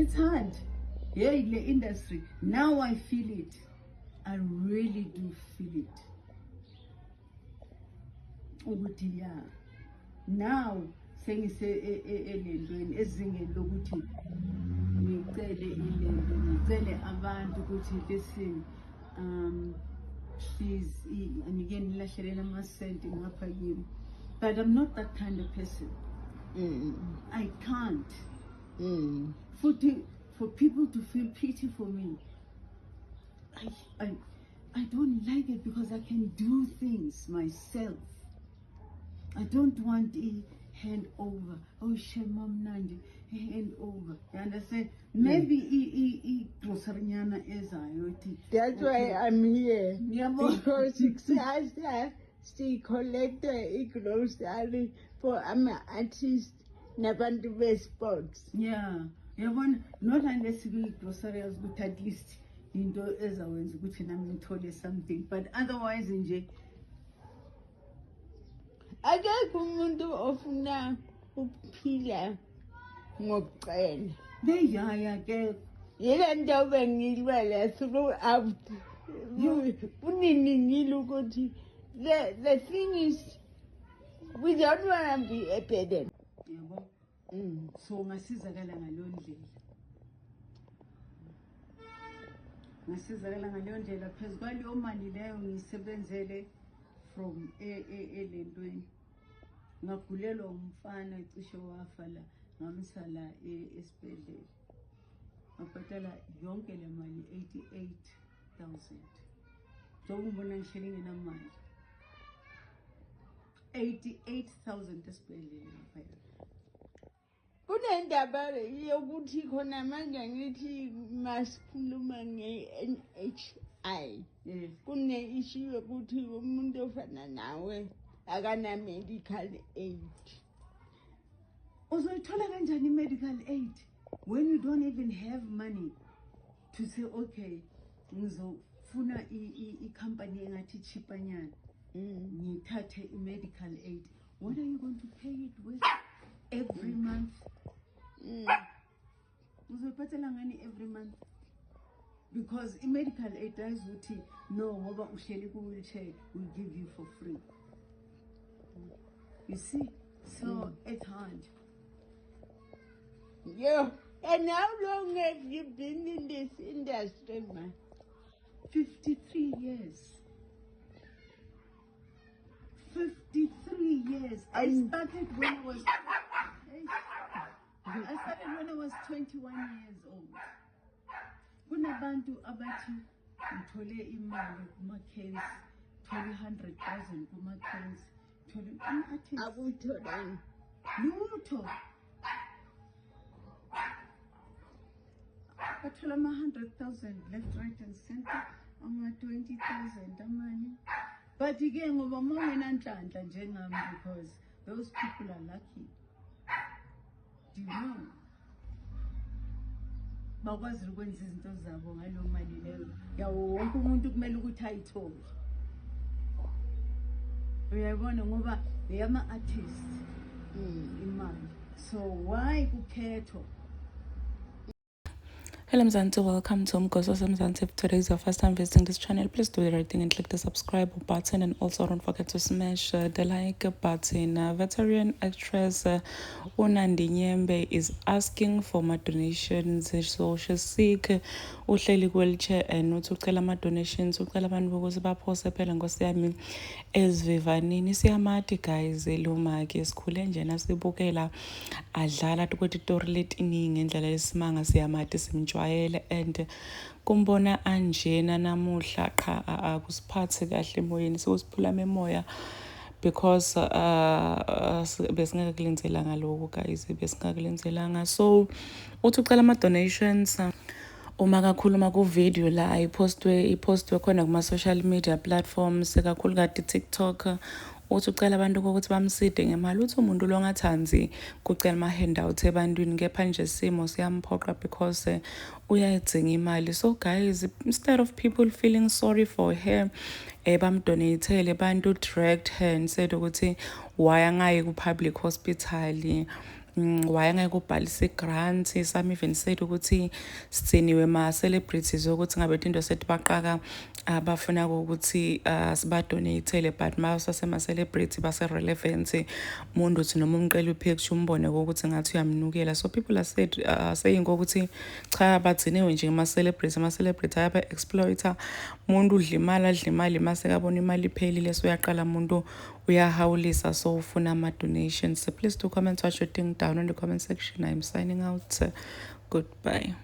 It's hard. Yeah, in the industry. Now I feel it. I really do feel it. Ukuthi yeah. Now sengise elendweni ezingeni lokuthi ngicele ilento ngicele abantu ukuthi listen please ngike nilahlelela amasenti ngapha yimi, but I'm not that kind of person. I can't. For people to feel pity for me, I don't like it because I can do things myself. I don't want a hand over. Oh, Shemam Nandi, hand over. You understand? Maybe grocery is IoT. That's why I'm here. Yeah, Because she collected a grocery for artist nabantu sports. Yeah. Not unless you grocery as good, at least into ezawenza ukuthi nami ngithole something, but otherwise nje akekho umuntu ofuna ukuphila ngokucela. beyaya ke Yile nto bengilwela throughout. Kuniningile ukuthi the thing is we don't want to be a burden. yabo. So ngasizakala ngaleyo ndlela. Ngasizakala ngaleyo ndlela phezulu kwaleyo mali leyo ngisebenzele from elentweni. Ngagulelwa umfana ecishe wafa la ngamsa la esibhedlela. Ngabhatala yonke le mali 88,000. Ngibona ngihleli ngenamali. 88,000 esibhedlela ngapha. Kunendaba yokuthi khona manje ngithi masikhuluma nge-NHI. Kune issue yokuthi umuntu ofana nawe akana medical aid. Uzoyithola kanjani medical aid when you don't even have money to say okay ngizofuna i-company engathi cheapanyana ngithathe i-medical aid? What are you going to pay it with every month? Uzoyiphathela ngani every month? Because i-medical aid ayizuthi no ngoba uhleli ku-wheelchair will give you for free. You see, so it's hard. Yeah. And how long have you been in this industry, man? 53 years. 53 years. I started when I was 21 years old. Kunabantu abathi ngithole imali kuma-case, 100,000 kuma-case, Akutholanga lutho. Bathola ama-100,000 left, right and center, ama-20,000 amanye. But again, ngoba mawungenanhlanhla njengami, because those people are lucky. Do you know? Bakwazi ukwenza izinto zabo ngalo mali leyo. Yawo wonke umuntu kumele ukuthi ayithole. Uyabona ngoba yama-artist imali. So why kukhethwa? Hello Mzansi, welcome to Umgozo Mzansi. If today is your first time visiting this channel, please do the right thing and click the subscribe button, and also don't forget to smash the like button. Veteran actress Unandi Nyembe is asking for my donations. So she's sick, uhleli wheelchair, and ucela ma donations, ucela abantu ukuthi baphose phela Nkosi yami ezivivanini. Siyamati guys, Lumaki sikhule njena sibukela adlala ukuthi itori letiningi ngendlela lesimanga siyamati simjwa and kumbona anjena namuhla qha akusiphathe kahle emoyeni sikusiphula emoya because besingakulenzelanga lokho guys, besingakulenzelanga. So uthi ucela ama donations uma kakhuluma ku video la ipostwe khona kuma social media platforms kakhulu kade TikTok. Uthi ucela abantu ukuthi bamside ngemali, uthi umuntu lo ngathanzi kucela ama handout ebantwini, kepha nje simo siyamphoqa because uyayidzinga imali. So guys, instead of people feeling sorry for her, bamdonatele, bantu dragged her and said ukuthi why angayi ku public hospital wayengeke ubhalise grant. Some even said ukuthi sithiniwe ma-celebrities ukuthi ngabe into sethi baqaka abafuna ukuthi sibadonate-ele, but ma usasema-celebrity base-relevant umuntu uthi noma umqela upicture umbone ukuthi ngathi uyamnukela. So people are saying ukuthi cha bathiniwe nje ama-celebrity ayaba-exploiter, umuntu udla imali mase kabona imali iphelile so uyaqala umuntu uyahawulisa so ufuna ama-donations. So please do comment what you think down in the comment section. I'm signing out. Goodbye.